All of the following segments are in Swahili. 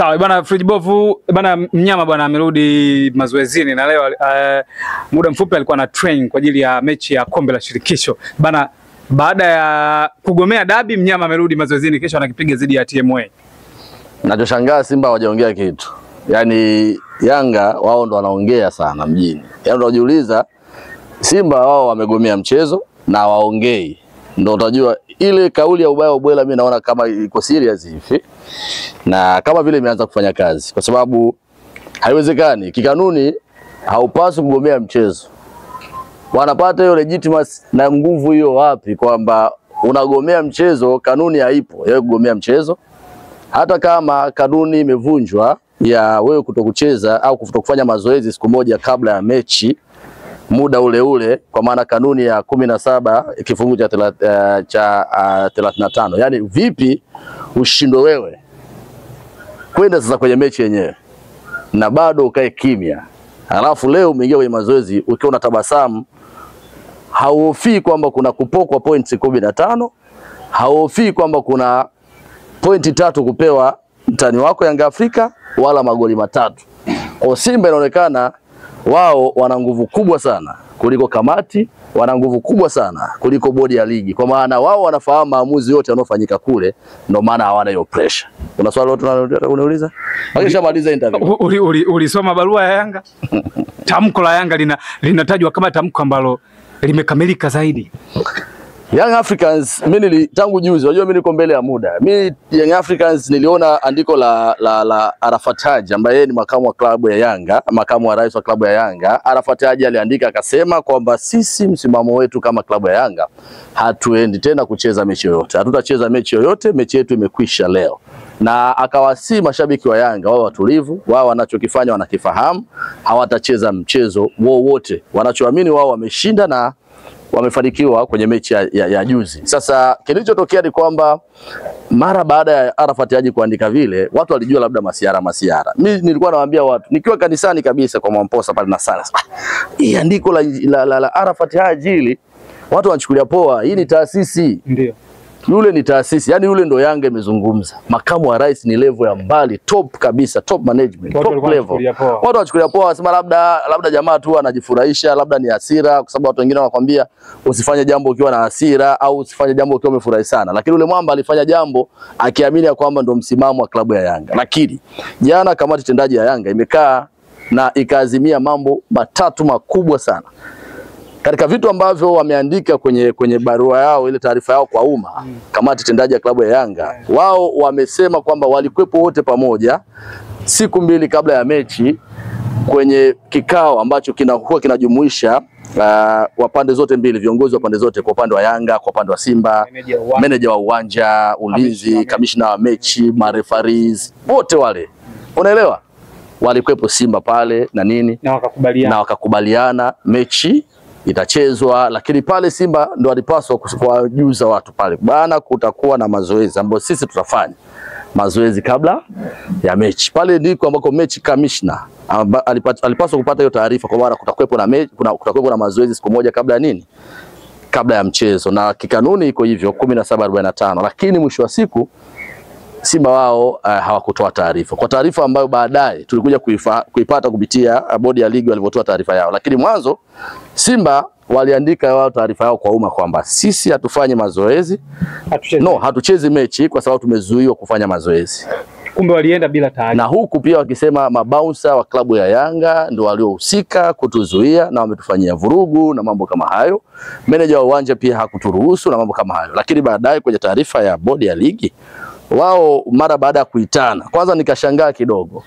Sawa bwana Friji Bovu bwana, mnyama bwana amerudi mazoezini na leo muda mfupi alikuwa na train kwa ajili ya mechi ya kombe la shirikisho. Bwana, baada ya kugomea dabi mnyama amerudi mazoezini, kesho anakipiga dhidi ya TMA. Nachoshangaa Simba hawajaongea kitu. Yaani Yanga wao ndo wanaongea sana mjini. Yaani unajiuliza Simba wao wamegomea mchezo na waongei. Ndio utajua ile kauli ya ubaya ubwela, mimi naona kama iko serious hivi. Na kama vile imeanza kufanya kazi, kwa sababu haiwezekani kikanuni haupaswi kugomea mchezo. Wanapata hiyo legitimacy na nguvu hiyo wapi kwamba unagomea mchezo? Kanuni haipo ya kugomea mchezo. Hata kama kanuni imevunjwa ya wewe kutokucheza au kutokufanya mazoezi siku moja kabla ya mechi muda ule ule, kwa maana kanuni ya 17 kifungu cha 35. Yani vipi ushindwe wewe kwenda sasa kwenye mechi yenyewe na bado ukae kimya, alafu leo umeingia kwenye mazoezi ukiwa unatabasamu, hauhofii kwamba kuna kupokwa points 15, hauhofii kwamba kuna pointi 3 kupewa mtani wako Yanga Afrika wala magoli 3. Kwa Simba inaonekana wao wana nguvu kubwa sana kuliko kamati, wana nguvu kubwa sana kuliko bodi ya ligi, kwa maana wao wanafahamu maamuzi yote yanayofanyika kule, ndio maana hawana hiyo pressure. Kuna swali wote unauliza? Akishamaliza interview. Ulisoma barua ya Yanga? Tamko la Yanga linatajwa kama tamko ambalo limekamilika zaidi. Young Africans, mimi tangu juzi, unajua mimi niko mbele ya muda. Mimi Young Africans niliona andiko la Arafat Haji ambaye ni makamu wa klabu ya Yanga, makamu wa rais wa klabu ya Yanga. Arafat Haji aliandika akasema kwamba sisi msimamo wetu kama klabu ya Yanga hatuendi tena kucheza mechi yoyote. Hatutacheza mechi yoyote, mechi yetu imekwisha leo. Na akawasi mashabiki wa Yanga wao watulivu, wao wanachokifanya wanakifahamu, hawatacheza mchezo wowote. Wanachoamini wao wameshinda na wamefanikiwa kwenye mechi ya juzi. Sasa kilichotokea ni kwamba mara baada ya Arafat Haji kuandika vile, watu walijua labda masiara. Mimi nilikuwa nawaambia watu nikiwa kanisani kabisa kwa Mwamposa pale na sana, hii andiko la Arafat Haji hili watu wanachukulia poa, hii ni taasisi. Ndio. Yule ni taasisi, yani yule ndo Yanga imezungumza. Makamu wa rais ni level ya mbali, top kabisa, top management, top level. Watu wanachukulia poa, wasema labda jamaa tu anajifurahisha, labda ni hasira, kwa sababu watu wengine wanakuambia usifanye jambo ukiwa na hasira au usifanye jambo ukiwa umefurahi sana. Lakini yule mwamba alifanya jambo akiamini kwamba ndo msimamo wa klabu ya Yanga. Lakini jana kamati tendaji ya Yanga imekaa na ikaazimia mambo matatu makubwa sana. Katika vitu ambavyo wameandika kwenye barua yao, ile taarifa yao kwa umma, kamati tendaji ya klabu ya Yanga, wao wamesema kwamba walikuwepo wote pamoja siku 2 kabla ya mechi kwenye kikao ambacho kinajumuisha wa pande zote mbili, viongozi wa pande zote, kwa upande wa Yanga, kwa upande wa Simba, meneja wa uwanja, ulinzi, kamishna wa mechi, marefarees, wote wale. Unaelewa? Walikuwepo Simba pale na nini? Na wakakubaliana mechi itachezwa, lakini pale Simba ndo walipaswa kuwajuza watu pale bana, kutakuwa na mazoezi ambayo sisi tutafanya mazoezi kabla ya mechi. Pale ndiko ambako mechi commissioner alipaswa kupata hiyo taarifa, kwa maana kutakuwepo na mechi, kutakuwepo na mazoezi siku moja kabla ya nini? Kabla ya mchezo. Na kikanuni iko hivyo 17:45, lakini mwisho wa siku Simba wao hawakutoa taarifa. Kwa taarifa ambayo baadaye tulikuja kuipata kupitia bodi ya ligi walivyotoa taarifa yao. Lakini mwanzo Simba waliandika wao taarifa yao kwa umma kwamba sisi hatufanye mazoezi. Hatuchezi mechi kwa sababu tumezuiwa kufanya mazoezi. Kumbe walienda bila taarifa. Na huku pia wakisema mabouncer wa klabu ya Yanga ndio waliohusika kutuzuia na wametufanyia vurugu na mambo kama hayo. Meneja wa uwanja pia hakuturuhusu na mambo kama hayo. Lakini baadaye kwenye taarifa ya bodi ya ligi, wao mara baada ya kuitana, kwanza nikashangaa kidogo.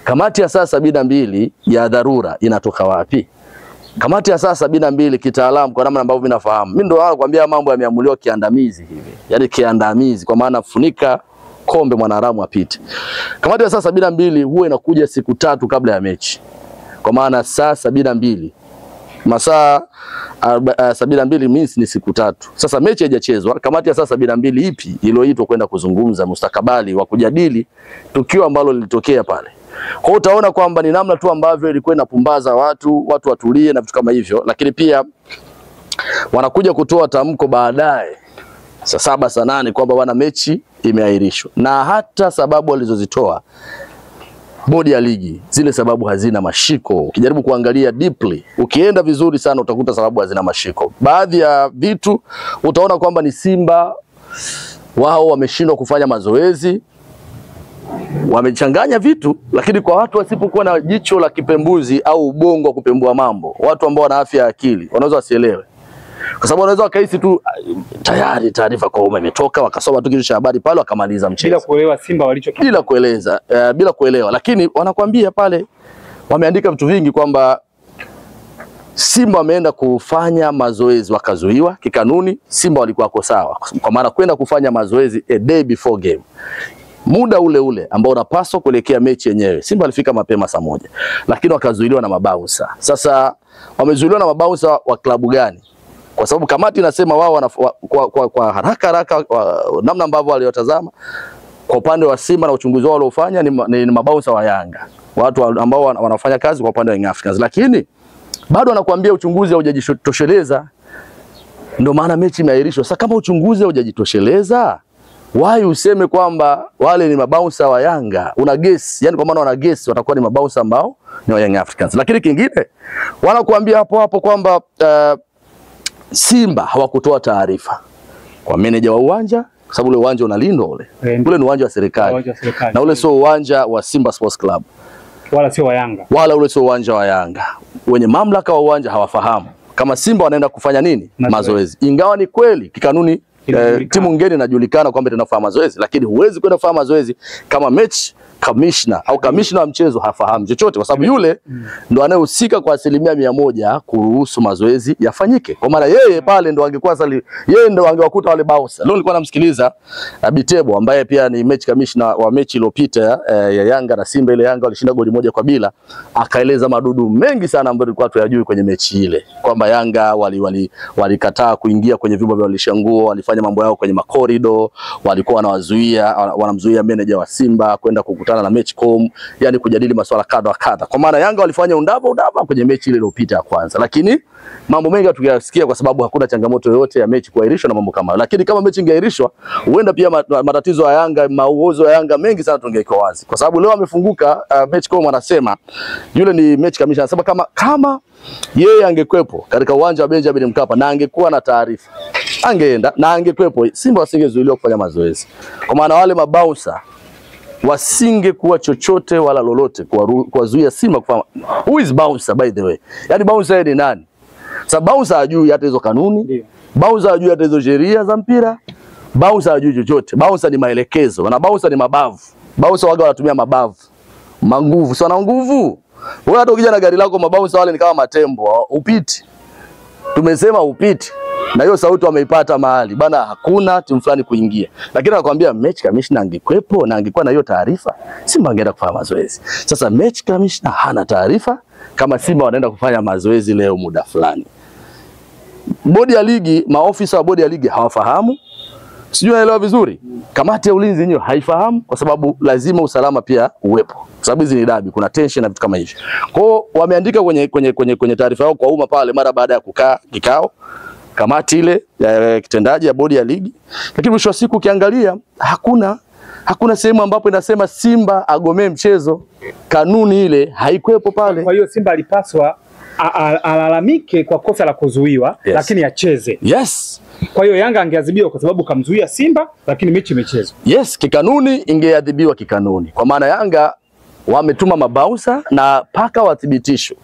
Kamati ya saa 72 ya dharura inatoka wapi? Kamati ya saa 72 kitaalamu, kwa namna ambavyo mimi nafahamu, mimi ndo nakwambia mambo yameamuliwa kiandamizi hivi. Yaani kiandamizi, kwa maana funika kombe mwanaharamu apite. Kamati ya saa 72 huwa inakuja siku 3 kabla ya mechi. Kwa maana saa 72 masaa 72 means ni siku 3. Sasa mechi haijachezwa, kamati ya saa 72 ipi iliyoitwa kwenda kuzungumza mustakabali wa kujadili tukio ambalo lilitokea pale. Kwa hiyo utaona kwamba ni namna tu ambavyo ilikuwa inapumbaza watu watulie na vitu kama hivyo. Lakini pia wanakuja kutoa tamko baadaye saa 7 saa 8 kwamba bwana mechi imeahirishwa. Na hata sababu walizozitoa bodi ya ligi, zile sababu hazina mashiko. Ukijaribu kuangalia deeply, ukienda vizuri sana utakuta sababu hazina mashiko. Baadhi ya vitu utaona kwamba ni Simba wao wameshindwa kufanya mazoezi, wamechanganya vitu, lakini kwa watu wasipokuwa na jicho la kipembuzi au ubongo wa kupembua mambo, watu ambao wana afya ya akili wanaweza wasielewe. Kwa sababu wanaweza wakahisi tu tayari taarifa kwa umma imetoka, wakasoma tu kitu cha habari pale wakamaliza mchezo. Bila kuelewa Simba walichokifanya. Bila kuelewa, lakini wanakuambia pale wameandika vitu vingi kwamba Simba wameenda kufanya mazoezi wakazuiwa kikanuni. Simba walikuwa wako sawa, kwa maana kwenda kufanya mazoezi a day before game, muda ule ule ambao unapaswa kuelekea mechi yenyewe. Simba walifika mapema saa 1, lakini wakazuiliwa na mabouncer. Sasa wamezuiliwa na mabouncer wa klabu gani? Kwa sababu kamati inasema wao kwa haraka namna ambavyo waliotazama kwa upande wa Simba na uchunguzi wao waliofanya ni mabouncer wa Yanga, watu ambao wanafanya kazi kwa upande wa Young Africans, lakini bado wanakuambia uchunguzi haujajitosheleza, ndio maana mechi imeahirishwa. Sasa kama uchunguzi haujajitosheleza, why useme kwamba wale ni mabouncer wa Yanga? Una guess, yani kwa maana wana guess watakuwa ni mabouncer ambao ni wa Young Africans. Lakini kingine wanakuambia hapo kwamba Simba hawakutoa taarifa kwa meneja wa uwanja, kwa sababu ule uwanja unalindwa ule ni uwanja wa serikali, na ule sio uwanja wa Simba Sports Club wala sio wa Yanga, wala ule sio uwanja wa Yanga. Wenye mamlaka wa uwanja hawafahamu kama Simba wanaenda kufanya nini mazoezi, ingawa ni kweli kikanuni timu ngeni inajulikana kwamba inafanya mazoezi, lakini huwezi kwenda kufanya mazoezi kama match commissioner au commissioner wa mchezo hafahamu chochote, kwa sababu yule ndo anayehusika kwa 100% kuruhusu mazoezi yafanyike. Kwa maana yeye pale ndo angekuwa yeye ndo angewakuta wale bouncer. Leo nilikuwa namsikiliza Bitebo ambaye pia ni match commissioner wa mechi iliyopita ya Yanga na Simba. Ile Yanga walishinda goli 1-0, akaeleza madudu mengi sana ambayo tulikuwa tuyajui kwenye mechi ile, kwamba Yanga walikataa kuingia kwenye vyumba vya walishanguo, walifanya mambo yao kwenye makorido, walikuwa wanamzuia manager wa Simba kwenda kukutana na Matchcom, yani kujadili masuala kadha wa kadha. Kwa maana Yanga walifanya undava kwenye mechi ile iliyopita ya kwanza, lakini mambo mengi tukiyasikia kwa sababu hakuna changamoto yoyote ya mechi kuahirishwa na mambo kama. Lakini kama mechi ingeahirishwa, huenda pia matatizo ya Yanga, mauozo ya Yanga mengi sana tungekuwa wazi. Kwa sababu leo amefunguka Matchcom anasema, yule ni match commissioner anasema kama yeye angekwepo katika uwanja wa Benjamin Mkapa na angekuwa na taarifa, angeenda na angekwepo, Simba wasingezuiliwa kufanya mazoezi. Kwa maana wale mabouncer wasingekuwa chochote wala lolote kuwazuia Simba kufanya. Who is bouncer by the way? Yani bouncer ni nani? Sababu bouncer hajui hata hizo kanuni, bouncer hajui hata hizo sheria za mpira, bouncer hajui chochote. Bouncer ni maelekezo, na bouncer ni mabavu. Bouncer waga wanatumia mabavu, manguvu, sio na nguvu. Wewe hata ukija na gari lako, mabouncer wale ni kama matembo, upiti. Tumesema upiti. Na hiyo sauti wameipata mahali bana, hakuna timu fulani kuingia. Lakini anakuambia match commissioner angekwepo na angekuwa na hiyo taarifa, Simba angeenda kufanya mazoezi. Sasa match commissioner hana taarifa kama Simba wanaenda kufanya mazoezi leo muda fulani. Bodi ya ligi, maofisa wa bodi ya ligi hawafahamu. Sijui naelewa vizuri. Kamati ya ulinzi yenyewe haifahamu, kwa sababu lazima usalama pia uwepo. Kwa sababu hizi ni dabi, kuna tension na vitu kama hivyo. Kwa hiyo wameandika kwenye taarifa yao kwa umma pale mara baada ya kukaa kikao kamati ile kitendaji ya bodi ya ligi. Lakini mwisho wa siku ukiangalia hakuna sehemu ambapo inasema Simba agomee mchezo. Kanuni ile haikuepo pale. Kwa hiyo Simba alipaswa alalamike kwa kosa la kuzuiwa, lakini acheze. Yes. Kwa hiyo Yanga angeadhibiwa kwa sababu kamzuia Simba, lakini mechi imechezwa. Yes, kikanuni ingeadhibiwa kikanuni. Kwa maana Yanga wametuma mabouncer na paka wathibitishwe.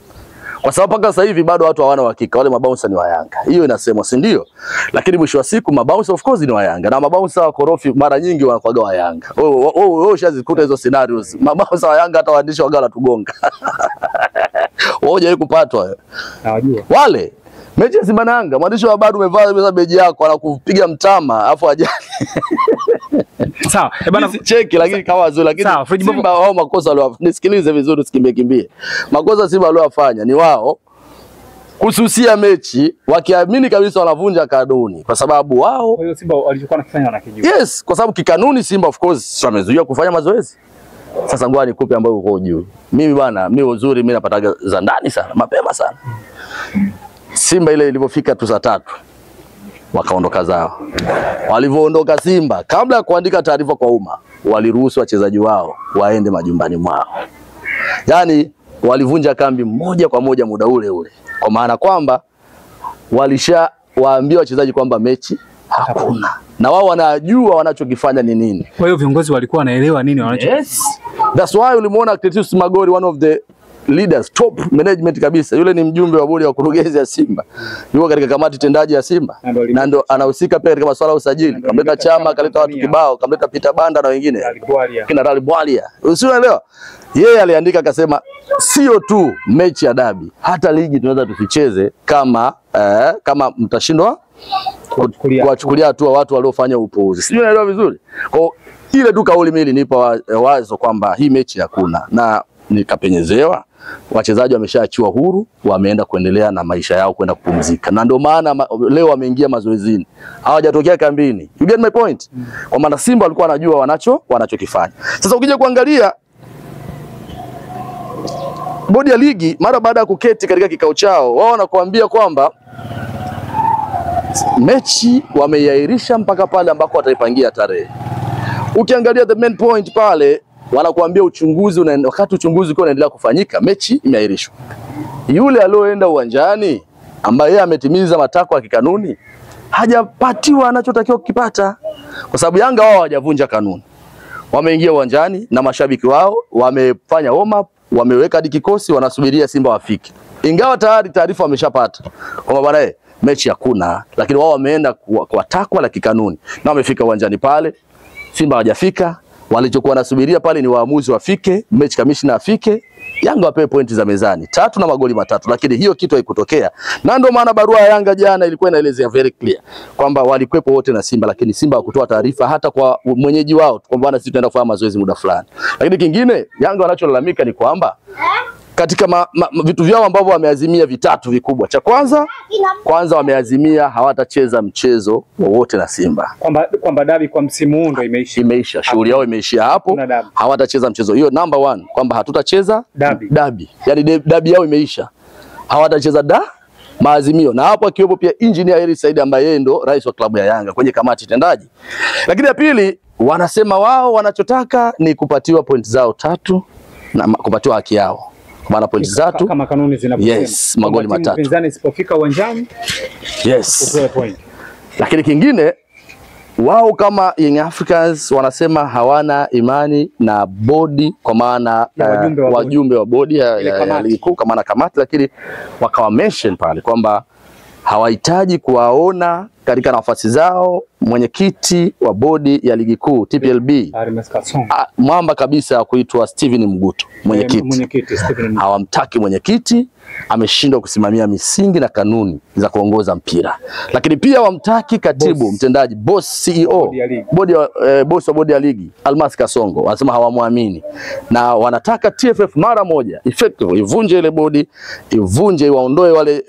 Kwa sababu paka sasa hivi bado watu hawana uhakika wale mabouncer ni wa Yanga. Hiyo inasemwa, si ndio? Lakini mwisho wa siku mabouncer of course ni wa Yanga, na mabouncer wa korofi mara nyingi wanakuwa wa Yanga. Wewe ushazikuta hizo scenarios. Mabouncer wa Yanga hata waandishi wa gala tugonga. Wewe hujai kupatwa wewe. Nawajua. Wale mechi ya Simba na Yanga, mwandishi wa habari umevaa beji yako anakupiga mtama afu ajali. Sawa. Bana cheki, lakini kama wazuri, lakini Simba wao makosa waliofanya. Nisikilize vizuri, usikimbie. Makosa Simba waliofanya ni wao kususia mechi wakiamini kabisa wanavunja kanuni, kwa sababu wao. Kwa hiyo Simba walichokuwa wanakifanya wanakijua. Yes, kwa sababu kikanuni Simba of course wamezuia kufanya mazoezi. Sasa ngoja nikupe ambayo uko ujui. Mimi bwana, mimi uzuri mimi napataga za ndani sana, mapema sana. Simba ile ilipofika tu saa 3 wakaondoka zao. Walivyoondoka Simba, kabla ya kuandika taarifa kwa umma, waliruhusu wachezaji wao waende majumbani mwao. Yani walivunja kambi moja kwa moja muda ule ule. Kwa maana kwamba walishawaambia wachezaji kwamba mechi hakuna. Na wao wanajua wanachokifanya ni nini. Kwa hiyo viongozi walikuwa wanaelewa nini wanachofanya. Yes. That's why ulimuona Clatous Magori, one of the leaders, top management kabisa. Yule ni mjumbe wa bodi ya wakurugenzi ya Simba. Yuko katika kamati tendaji ya Simba. Na ndo anahusika pia katika masuala ya usajili. Kamleta Chama, kaleta watu kibao, kamleta Peter Banda na wengine. Kina Rally Bwalia. Usielewa? Yeye aliandika akasema sio tu mechi ya dabi, hata ligi tunaweza tusicheze kama mtashindwa kuwachukulia hatua watu waliofanya upuuzi. Sijui unaelewa vizuri. Kwa ile tu kauli mimi ilinipa wazo kwamba hii mechi hakuna, na nikapenyezewa. Wachezaji wameshaachiwa huru, wameenda kuendelea na maisha yao, kwenda kupumzika. Na ndio maana leo wameingia mazoezini. Hawajatokea kambini. You get my point? Kwa maana Simba walikuwa wanajua wanachokifanya. Sasa ukija kuangalia bodi ya ligi mara baada ya kuketi katika kikao chao, wao wanakuambia kwamba mechi wameiahirisha mpaka pale ambako wataipangia tarehe. Ukiangalia the main point pale, wanakuambia uchunguzi wakati uchunguzi ukiwa unaendelea kufanyika, mechi imeahirishwa. Yule alioenda uwanjani ambaye yeye ametimiza matakwa ya kikanuni hajapatiwa anachotakiwa kukipata, kwa sababu Yanga wao hawajavunja kanuni. Wameingia uwanjani na mashabiki wao, wamefanya warm up, wameweka hadi kikosi, wanasubiria Simba wafike. Ingawa tayari taarifa wameshapata kwamba bwana mechi hakuna, lakini wao wameenda kwa takwa la kikanuni na wamefika uwanjani pale. Simba hawajafika, walichokuwa nasubiria pale ni waamuzi wafike, mechi commissioner afike, Yanga wapewe pointi za mezani 3 na magoli 3, lakini hiyo kitu haikutokea. Na ndio maana barua ya Yanga jana ilikuwa inaelezea very clear kwamba walikwepo wote na Simba, lakini Simba hakutoa taarifa hata kwa mwenyeji wao kwamba bwana sisi tunaenda kufanya mazoezi muda fulani. Lakini kingine Yanga wanacholalamika ni kwamba katika vitu vyao ambavyo wameazimia vitatu vikubwa. Cha kwanza wameazimia hawatacheza mchezo wowote na Simba. Kwamba dabi kwa msimu huu ndio imeisha. Shughuli yao imeishia hapo. Hawatacheza mchezo. Hiyo number 1 kwamba hatutacheza dabi. Yaani dabi yao imeisha. Hawatacheza maazimio. Na hapo akiwepo pia Engineer Hersi Said ambaye yeye ndo rais wa klabu ya Yanga kwenye kamati tendaji. Lakini ya pili, wanasema wao wanachotaka ni kupatiwa point zao 3 na kupatiwa haki yao. Maana pointi 3 kama kanuni zinavyosema. Yes, magoli 3. Mpinzani isipofika uwanjani, yes, upewe point. Lakini kingine, wao kama Young Africans wanasema hawana imani na bodi, kwa maana wajumbe wa bodi ya ligi kuu, kama na kamati, lakini wakawa mention pale kwamba hawahitaji kuwaona katika nafasi zao mwenyekiti wa bodi ya ligi kuu TPLB mwamba kabisa kuitwa Steven Mguto, mwenyekiti. Hawamtaki mwenyekiti, ameshindwa kusimamia misingi na kanuni za kuongoza mpira. Lakini pia wamtaki katibu mtendaji, boss CEO, boss wa bodi ya ligi Almas Kasongo. Wanasema hawamwamini na wanataka TFF mara moja effective ivunje ile bodi, waondoe wale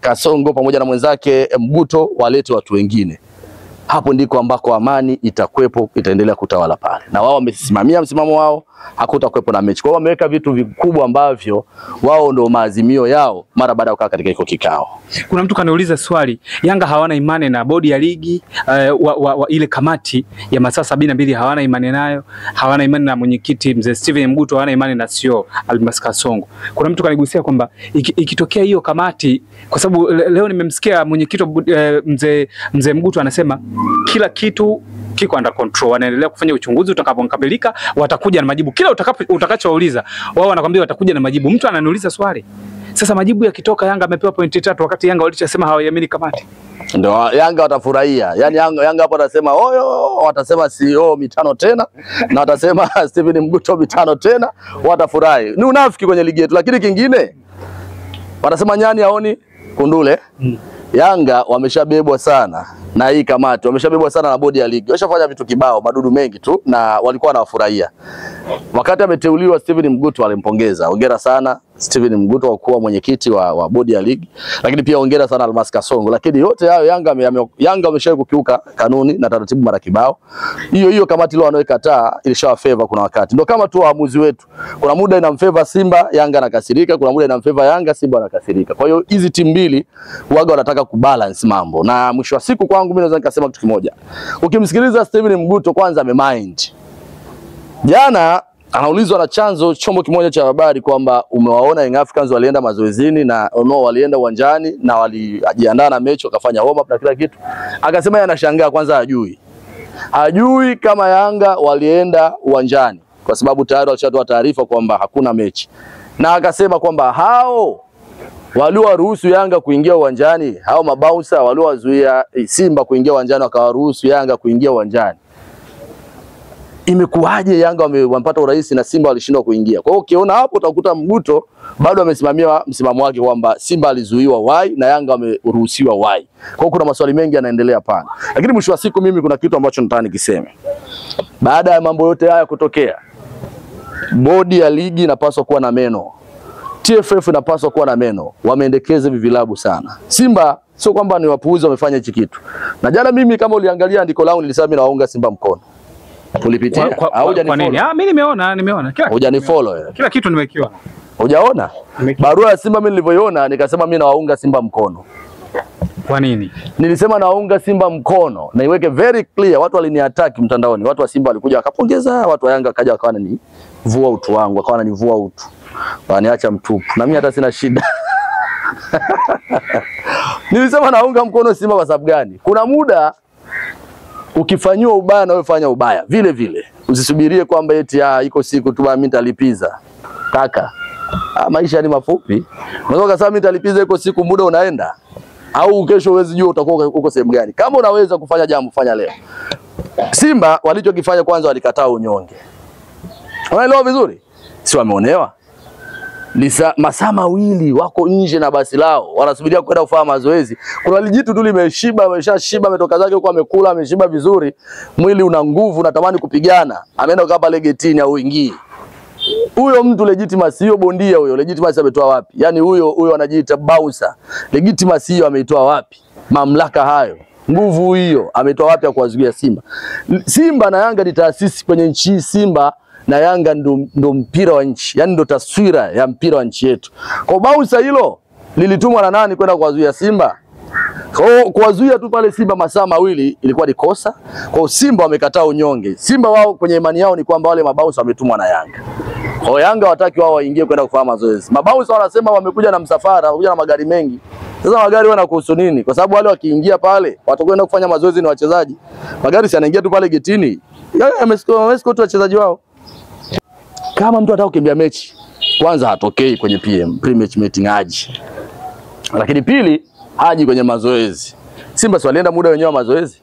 Kasongo pamoja na mwenzake Mguto, walete watu wengine. Hapo ndiko ambako amani itakwepo, itaendelea kutawala pale. Na wao wamesimamia msimamo wao, hakutakwepo na mechi. Kwa hiyo wameweka vitu vikubwa ambavyo wao ndio maazimio yao mara baada ya kukaa katika iko kikao. Kuna mtu kaniuliza swali, Yanga hawana imani na bodi ya ligi, ile kamati ya masaa 72 hawana imani nayo, hawana imani na mwenyekiti mzee Steven Mguto, hawana imani na CEO Almas Kasongo. Kuna mtu kanigusia kwamba ikitokea hiyo kamati, kwa sababu leo nimemsikia mwenyekiti mzee Mguto anasema kila kitu kiko under control, wanaendelea kufanya uchunguzi, utakapokabilika watakuja na majibu. Kila utakachouliza wao wanakuambia watakuja na majibu. Mtu ananiuliza swali, sasa majibu yakitoka Yanga amepewa pointi 3 wakati Yanga walichosema hawaiamini kamati, ndio Yanga watafurahia. Yani Yanga hapo watasema watasema CEO 5 tena na watasema Steven Mguto 5 tena, watafurahi. Ni unafiki kwenye ligi yetu. Lakini kingine wanasema nyani haoni kundule. Yanga wameshabebwa sana na hii kamati, wameshabebwa sana na bodi ya ligi. Washafanya vitu kibao, madudu mengi tu, na walikuwa wanawafurahia. Wakati ameteuliwa Steven Mguto alimpongeza. Hongera sana Steven Mguto kwa kuwa mwenyekiti wa bodi ya ligi. Lakini pia hongera sana Almas Kasongo. Lakini yote hayo Yanga wameshawahi kukiuka kanuni na taratibu mara kibao. Hiyo kamati leo wanaoikataa ilishawa favor kuna wakati. Ndio kama tu waamuzi wetu. Kuna muda inamfavor Simba, Yanga anakasirika, kuna muda inamfavor Yanga, Simba anakasirika. Kwa hiyo hizi timu mbili waga wanataka kubalance mambo. Na mwisho wa siku kwangu mimi naweza nikasema kitu kimoja. Ukimsikiliza Steven Mguto kwanza amemind. Jana anaulizwa na chanzo chombo kimoja cha habari kwamba umewaona Young Africans walienda mazoezini na walienda uwanjani na walijiandaa na mechi wakafanya warm up na kila kitu. Akasema yeye anashangaa, kwanza hajui kama Yanga walienda uwanjani kwa sababu tayari walishatoa taarifa kwamba hakuna mechi. Na akasema kwamba hao waliowaruhusu Yanga kuingia uwanjani, hao mabouncer waliowazuia Simba kuingia uwanjani wakawaruhusu Yanga kuingia uwanjani, imekuwaje Yanga wamepata urahisi na Simba walishindwa kuingia? Kwa hiyo ukiona hapo utakuta Mguto bado amesimamia msimamo wake kwamba Simba alizuiwa wai na Yanga wameruhusiwa wai. Kwa hiyo kuna maswali mengi yanaendelea pana. Lakini mwisho wa siku mimi kuna kitu ambacho nataka nikiseme. Baada ya mambo yote haya kutokea, bodi ya ligi inapaswa kuwa na meno. TFF inapaswa kuwa na meno. Wameendekeza hivi vilabu sana. Simba sio kwamba ni wapuuzi wamefanya hichi kitu. Na jana mimi kama uliangalia andiko langu nilisema mimi nawaunga Simba mkono. Ulipitia? Kwa nini? Mimi nimeona. Hujanifollow. Kila kitu nimekiona. Hujaona? Barua ya Simba mimi nilivyoiona nikasema mimi nawaunga Simba mkono. Kwa nini? Nilisema nawaunga Simba mkono na iweke very clear. Watu waliniattack mtandaoni. Watu wa Simba walikuja wakapongeza, watu wa Yanga kaja wakawa wananivua utu wangu, wakawa wananivua utu. Waniacha mtupu. Na mimi hata sina shida. Nilisema naunga mkono Simba kwa sababu gani? Kuna muda ukifanywa ubaya na wewe fanya ubaya vile vile. Usisubirie kwamba eti iko siku tu mimi nitalipiza. Kaka, maisha ni mafupi. Unaweza kusema mimi nitalipiza iko siku, muda unaenda. Au kesho huwezi jua utakuwa uko sehemu gani. Kama unaweza kufanya jambo fanya leo. Simba walichokifanya kwanza walikataa unyonge. Unaelewa vizuri? Si wameonewa? Masaa mawili wako nje na basi lao, wanasubiria kwenda kufanya mazoezi. Kuna lijitu tu limeshiba, ameshashiba, ametoka zake huko amekula, ameshiba vizuri, mwili una nguvu, unatamani kupigana. Ameenda kukaa pale getini au ingii. Huyo mtu legitimacy hiyo bondia huyo, legitimacy ametoa wapi? Yaani huyo anajiita bouncer. Legitimacy hiyo ameitoa wapi? Mamlaka hayo, nguvu hiyo ameitoa wapi ya kuwazuia Simba? Simba na Yanga ni taasisi kwenye nchi. Simba na Yanga ndo mpira wa nchi. Yaani ndo taswira ya mpira wa nchi yetu. Kwa bouncer hilo lilitumwa na nani kwenda kuwazuia Simba? Kwa kuwazuia tu pale Simba masaa mawili ilikuwa ni kosa. Kwa Simba wamekataa unyonge. Simba wao kwenye imani yao ni kwamba wale mabouncer wametumwa na Yanga. Kwa Yanga wataki wao waingie kwenda kufanya mazoezi. Mabouncer wanasema wamekuja na msafara, wamekuja na magari mengi. Sasa magari wanakuhusu nini? Kwa sababu wale wakiingia pale watakwenda kufanya mazoezi ni wachezaji. Magari si anaingia tu pale getini. Wamesiko wachezaji wao. Kama mtu anataka kukimbia mechi, kwanza hatokei kwenye pre-match meeting haji. Lakini pili, haji kwenye mazoezi. Simba si walienda muda wenyewe wa mazoezi.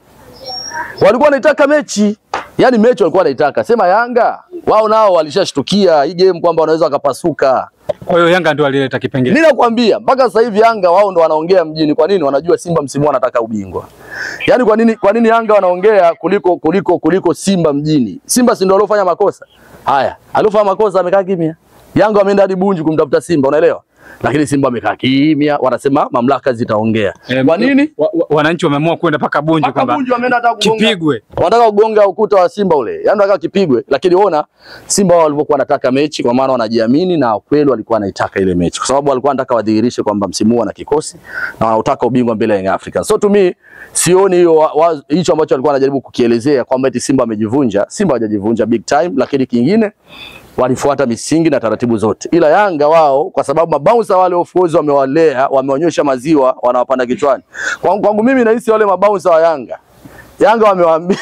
Walikuwa wanaitaka mechi. Yaani mechi walikuwa wanaitaka. Sema Yanga, wao nao walishashtukia hii game kwamba wanaweza wakapasuka. Kwa hiyo Yanga ndio alileta kipengele. Ninakwambia mpaka sasa hivi Yanga wao ndio wanaongea mjini. Kwa nini? Wanajua Simba msimu anataka ubingwa. Yaani kwa nini Yanga wanaongea kuliko Simba mjini? Simba si ndio waliofanya makosa? Haya, aliofanya makosa amekaa kimya. Yanga wameenda hadi Bunju kumtafuta Simba, unaelewa? Lakini Simba amekaa kimya, wanasema mamlaka zitaongea. Kwa nini? Wananchi wameamua kwenda paka Bunju kwamba kipigwe. Wanataka kugonga ukuta wa Simba ule. Yaani wanataka kipigwe, lakini ona Simba wao walivyokuwa wanataka mechi kwa maana wanajiamini na kweli walikuwa wanaitaka ile mechi. Kwa sababu walikuwa wanataka wadhihirishe kwamba msimu wana kikosi na wanautaka ubingwa mbele ya Young Africans. So to me sioni hicho ambacho walikuwa wanajaribu kukielezea kwamba eti Simba amejivunja. Simba hajajivunja big time, lakini kingine walifuata misingi na taratibu zote. Ila Yanga wao kwa sababu mabouncer wale of course wamewalea, wameonyesha maziwa, wanawapanda kichwani. Kwangu mimi nahisi wale mabouncer wa Yanga wamewaambia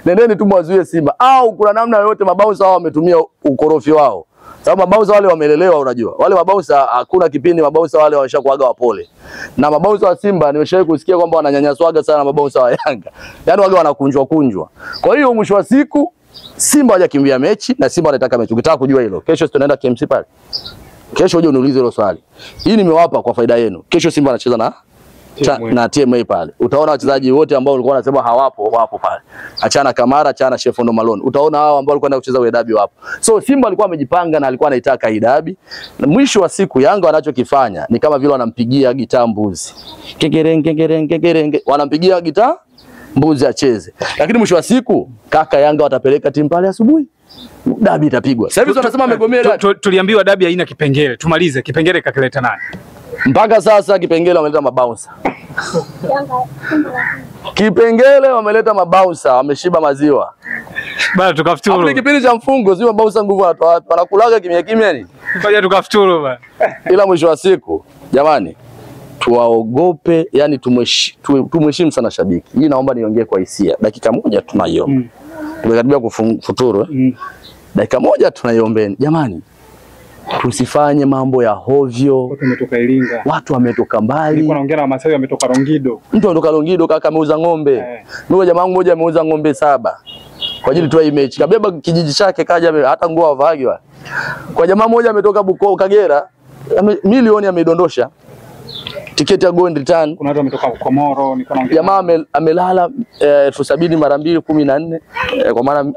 nendeni tu mwazuie Simba, au kuna namna yoyote mabouncer wao wametumia ukorofi wao. Sababu mabouncer wale wamelelewa, unajua. Wale mabouncer hakuna kipindi mabouncer wale wameshakuaga wapole. Na mabouncer wa Simba nimeshawahi kusikia kwamba wananyanyaswaga sana mabouncer wa Yanga. Yaani wale wanakunjwa. Kwa hiyo mwisho wa siku Simba hajakimbia mechi na Simba anataka mechi. Ukitaka kujua hilo, kesho tunaenda KMC pale. Kesho uje uniulize hilo swali. Hii nimewapa kwa faida yenu. Kesho Simba anacheza na TMA pale. Utaona wachezaji wote ambao walikuwa wanasema wapo pale. Achana Kamara, achana Shefondo Malone. Utaona hao ambao walikuwa kucheza ile dabi wapo. So Simba alikuwa amejipanga na alikuwa anaitaka hii dabi. Na mwisho wa siku Yanga wanachokifanya ni kama vile wanampigia gitaa mbuzi. Kegerenge. Wanampigia gitaa mbuzi acheze. Lakini mwisho wa siku kaka Yanga watapeleka timu pale asubuhi. Dabi itapigwa. Sasa hivi tunasema amegomea. Tuliambiwa dabi haina kipengele. Tumalize kipengele kakileta nani? Mpaka sasa kipengele wameleta mabouncer. Kipengele wameleta mabouncer, wameshiba maziwa. Bana tukafuturu. Hapo kipindi cha mfungo sio Bausa nguvu anatoa wapi? Wanakulaga kimya kimya ni. Ngoja tukafuturu bana. Ila mwisho wa siku jamani tuwaogope, yani tumheshimu sana shabiki. Hii naomba niongee kwa hisia. Dakika moja tunaiyo. Tumekaribia kufuturu. Dakika moja tunaiombeni. Jamani tusifanye mambo ya hovyo. Watu wametoka Iringa. Watu wametoka mbali. Nilikuwa naongea na Wamasai wametoka Longido. Mtu ametoka Longido kaka ameuza ng'ombe. Mimi jamaa mmoja ameuza ng'ombe 7 kwa ajili tu image. Kabeba kijiji chake kaja hata nguo avagi wa. Kwa jamaa mmoja ametoka Bukoba Kagera, milioni amedondosha. Tiketi ya go and return. Kuna watu wametoka Komoro, nilikuwa naongea. Jamaa amelala 70 mara 2 14 kwa maana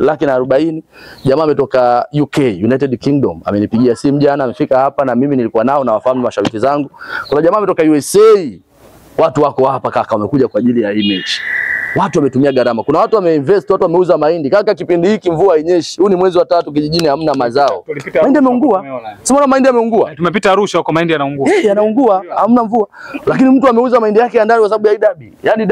140,000. Jamaa ametoka UK, United Kingdom. Amenipigia simu jana, amefika hapa na mimi nilikuwa nao na wafahamu mashabiki zangu. Kuna jamaa ametoka USA. Watu wako hapa kaka, wamekuja kwa ajili ya image. Watu wametumia gharama. Kuna watu wameinvest, watu wameuza mahindi. Kaka kipindi hiki mvua hainyeshi. Huu ni mwezi wa 3 kijijini hamna mazao. Mahindi yameungua. Simuona mahindi yameungua. Tumepita Arusha huko mahindi yanaungua. Yanaungua, hamna mvua. Lakini mtu ameuza mahindi yake ya ndani kwa sababu ya dabi. Yaani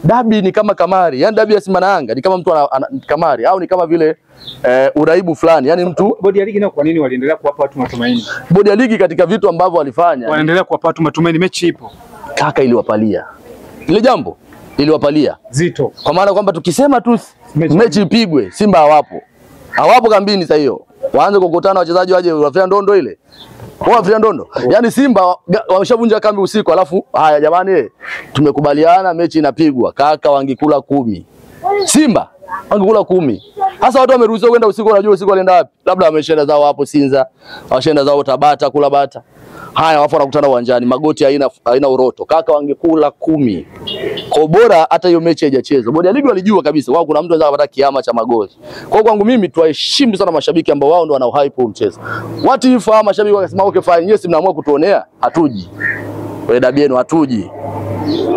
dabi ni kama kamari. Yaani dabi ya Simba na Yanga ni kama mtu ana kamari au ni kama vile uraibu fulani. Yaani mtu bodi ya ligi nao kwa nini waliendelea kuwapa watu matumaini? Bodi ya ligi katika vitu ambavyo walifanya wanaendelea kuwapa watu matumaini, mechi ipo. Kaka iliwapalia. Ile jambo iliwapalia zito. Kwa maana kwamba tukisema tu mechi ipigwe, Simba hawapo. Hawapo kambini sasa hiyo. Waanze kukutana wachezaji waje wafia ndondo ile. Wafia ndondo. Yaani Simba wameshavunja kambi usiku, alafu haya jamani tumekubaliana mechi inapigwa. Kaka wangekula 10. Simba wangekula 10. Sasa watu wameruhusiwa kwenda usiku, wanajua usiku walienda wapi? Labda wameshaenda zao hapo Sinza, washaenda zao Tabata kula bata. Haya wafu wanakutana uwanjani, magoti haina uroto. Kaka wangekula 10. Kwa bora hata hiyo mechi haijachezwa. Bodi ya ligi walijua kabisa wao kuna mtu anaweza kupata kiama cha magoli. Kwa kwangu mimi tuwaheshimu sana mashabiki ambao wao ndio wana hype huu mchezo. What if mashabiki wakasema okay fine, yes mnaamua kutuonea, hatuji. Kwa dabi yenu hatuji.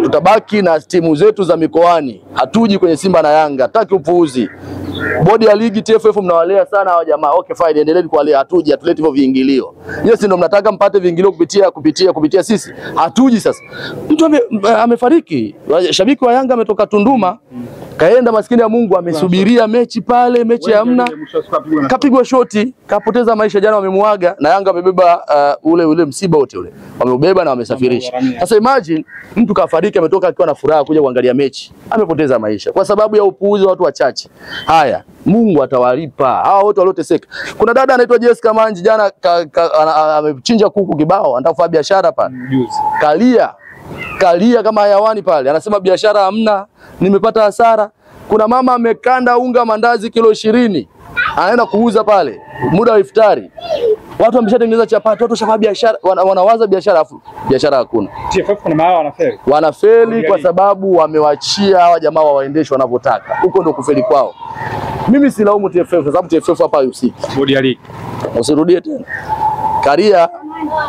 Tutabaki na timu zetu za mikoani. Hatuji kwenye Simba na Yanga. Hataki upuuzi. Bodi ya ligi TFF mnawalea sana hawa jamaa. Okay fine, endeleeni kuwalea. Hatuji, atulete hivyo viingilio. Yes ndio mnataka mpate viingilio kupitia sisi. Hatuji sasa. Mtu amefariki. Shabiki wa Yanga ametoka Tunduma. Kaenda maskini ya Mungu amesubiria mechi pale, mechi hamna. Kapigwa shoti, kapoteza maisha jana wamemuaga na Yanga wamebeba ule msiba wote ule. Wameubeba na wamesafirisha. Sasa imagine mtu kafariki ametoka akiwa na furaha kuja kuangalia mechi. Amepoteza maisha kwa sababu ya upuuzi wa watu wachache. Haya, Mungu atawalipa. Hawa wote walioteseka. Kuna dada anaitwa Jessica Manji jana amechinja kuku kibao, anataka kufanya biashara pale. Kalia kama hayawani pale. Anasema biashara hamna, nimepata hasara. Kuna mama amekanda unga mandazi kilo 20. Anaenda kuuza pale muda wa iftari. Watu wameshatengeneza chapati, watu shafanya biashara, wanawaza biashara afu biashara hakuna. TFF kuna maana wanafeli. Wanafeli kwa sababu wamewachia hawa jamaa waendeshe wanavyotaka. Huko ndio kufeli kwao. Mimi silaumu TFF kwa sababu TFF hapa husiki. Bodi ya ligi. Usirudie tena. Karia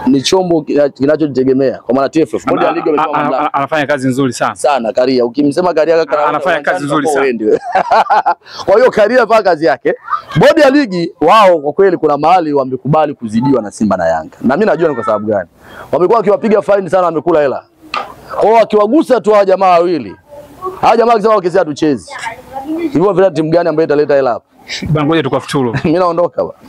ni chombo kinachojitegemea kwa maana TFF bodi ya ligi wametoa mamlaka. Anafanya kazi nzuri sana Karia. Ukimsema Karia kaka anafanya kazi nzuri sana. Kwa hiyo Karia fanya kazi yake. Bodi ya ligi wao kwa kweli kuna mahali wamekubali kuzidiwa na Simba na Yanga. Na mimi najua ni kwa sababu gani. Wamekuwa wakiwapiga fine sana, wamekula hela. Kwa hiyo wakiwagusa tu hawa jamaa wawili. Hawa jamaa wakisema wakisia tucheze. Hivyo vile timu gani ambayo italeta hela hapa? Bana ngoja tukafuturu. Mimi naondoka bwana.